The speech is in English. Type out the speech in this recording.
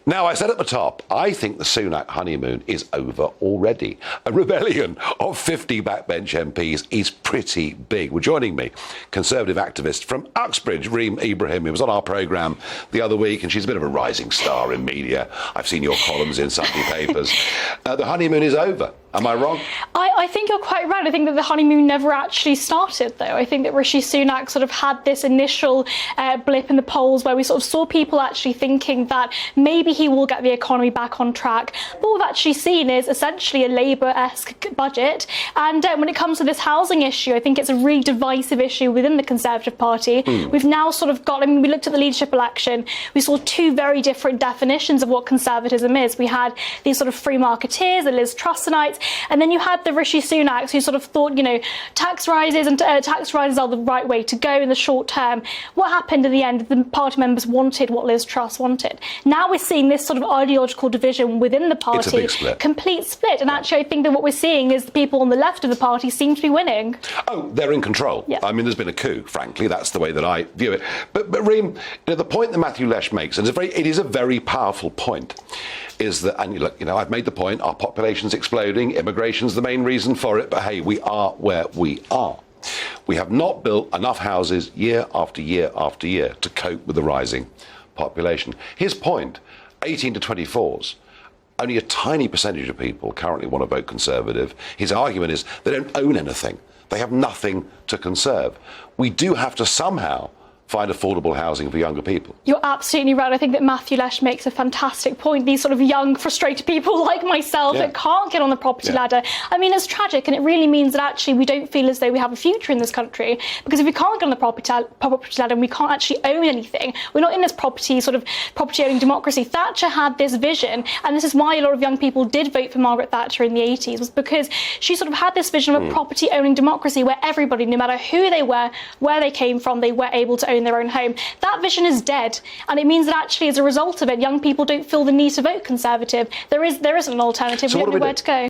Now, I said at the top, I think the Sunak honeymoon is over already. A rebellion of 50 backbench MPs is pretty big. Well, joining me, Conservative activist from Uxbridge, Reem Ibrahim, who was on our programme the other week, and she's a bit of a rising star in media. I've seen your columns in Sunday papers. The honeymoon is over. Am I wrong? I think you're quite right. I think that the honeymoon never actually started, though. I think that Rishi Sunak sort of had this initial blip in the polls where we sort of saw people actually thinking that maybe he will get the economy back on track. But what we've actually seen is essentially a Labour-esque budget. And when it comes to this housing issue, I think it's a really divisive issue within the Conservative Party. We've now sort of got, I mean, we looked at the leadership election, we saw two very different definitions of what conservatism is. We had these sort of free marketeers, the Liz Trussanites, and then you had the Rishi Sunaks who sort of thought, you know, tax rises are the right way to go in the short term. What happened in the end? The party members wanted what Liz Truss wanted. Now we're seeing this sort of ideological division within the party. It's a big split. Complete split. And actually, I think that what we're seeing is the people on the left of the party seem to be winning. Oh, they're in control. Yeah. I mean, there's been a coup, frankly. That's the way that I view it. But Reem, you know, the point that Matthew Lesh makes, and it is a very powerful point, is that, and look, you know, I've made the point, our population's exploding, immigration's the main reason for it, but hey, we are where we are. We have not built enough houses year after year after year to cope with the rising population. His point, 18 to 24s, only a tiny percentage of people currently want to vote Conservative. His argument is they don't own anything. They have nothing to conserve. We do have to somehow find affordable housing for younger people. You're absolutely right. I think that Matthew Lesh makes a fantastic point. These sort of young, frustrated people like myself that can't get on the property ladder. I mean, it's tragic, and it really means that actually we don't feel as though we have a future in this country, because if we can't get on the property ladder and we can't actually own anything, we're not in this property owning democracy. Thatcher had this vision, and this is why a lot of young people did vote for Margaret Thatcher in the 80s, was because she sort of had this vision of a property owning democracy where everybody, no matter who they were, where they came from, they were able to own their own home. That vision is dead, and it means that actually as a result of it, young people don't feel the need to vote Conservative. There isn't an alternative. So we don't know where to go.